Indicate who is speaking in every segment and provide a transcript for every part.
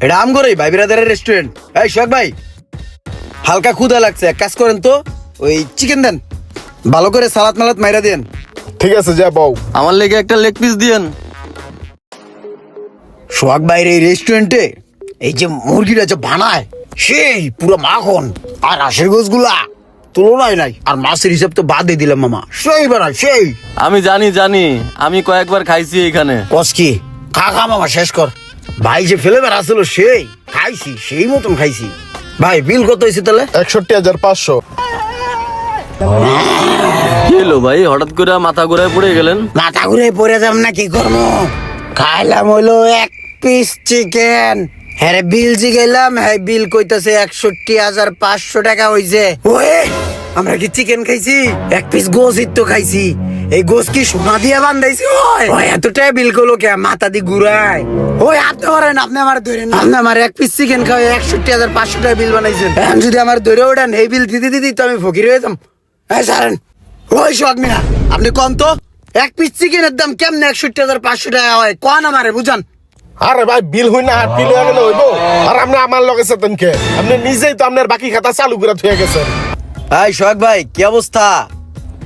Speaker 1: এটা আমগোরই ভাই বিরাদারের রেস্টুরেন্ট। এই সোহাগ ভাই, হালকা ক্ষুধা লাগছে, এক কাজ করেন তো ওই চিকেন দেন, ভালো করে সালাদ মালাদ মাইরা দেন।
Speaker 2: ঠিক আছে, যা বউ।
Speaker 3: আমার লেগে একটা লেগ পিস দিয়েন।
Speaker 1: সোহাগ ভাইয়ের এই রেস্টুরেন্টে এই যে মুরগিটা যে বানায় সেই পুরো মাখন, আর হাঁসের গোছগুলা তুলনায় নাই, আর মাছের হিসাব তো বাদই দিলাম মামা, সেই বানায় সেই।
Speaker 3: আমি জানি, আমি কয়েকবার খাইছি এখানে।
Speaker 1: কস কি খা খা মামা শেষ কর। ভাই যে ফ্লেভার আসলো সেই খাইছি, সেই মতন খাইছি। ভাই বিল কত হয়েছে তাহলে?
Speaker 2: 61,500।
Speaker 3: কি হলো ভাই, হঠাৎ করে মাথা ঘুরায় পড়ে গেলেন?
Speaker 1: মাথা ঘুরে পড়ে যাব না কি করবো, খাইলাম হইলো এক পিস চিকেন, হ্যাঁ বিল জিগাইলাম, হ্যাঁ বিল কইতাছে 61,500 টাকা হইছে। ওয়ে আমরা কি চিকেন খাইছি? এক পিস গোস তো খাইছি। এই গোস কি সোনা দিয়ে বান্ধাইছি? ওই এতটা বিল করলো কে, মাথা দি ঘুরায়। ওই আপনি ধরেন, আপনি আমার ধরেন, আপনি আমার এক পিস চিকেন খাওয়া 61,500 টাকা বিল বানাইছেন। এখন যদি আমার ধরে ওঠেন এই বিল দিতে দিতে তো আমি ফকির হয়ে যাম। হ্যাঁ সারেন। ওই সোহাগ মিয়া, আপনি কম তো এক পিস চিকেনের দাম কেমনে 61,500 টাকা হয়, কন আমারে বুঝান।
Speaker 2: আরে ভাই, বিল হই না হাত বিল হয়ে গেলে হইব? আর আপনি আমার লগে যেতেন কে? আপনি নিজেই তো আপনার বাকি খাতা চালু করে থুয়ে গেছেন।
Speaker 1: এই সোহাগ ভাই, কি অবস্থা?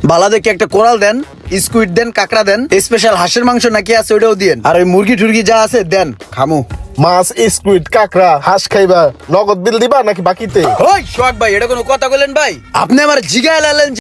Speaker 1: বালা দেখে একটা কোরাল দেন, স্কুইড দেন, কাঁকড়া দেন, স্পেশাল হাঁসের মাংস নাকি আছে ওটাও দিয়েন, আর ওই মুরগি টুরগি যা আছে দেন, খামু।
Speaker 2: মাছ, স্কুইড, কাঁকড়া, হাঁস খাইবা, নগদ বিল দিবা নাকি বাকিতে?
Speaker 1: ওই সোহাগ ভাই, এটা কোনো কথা বলেন ভাই? আপনি আমার জিগায় লালেন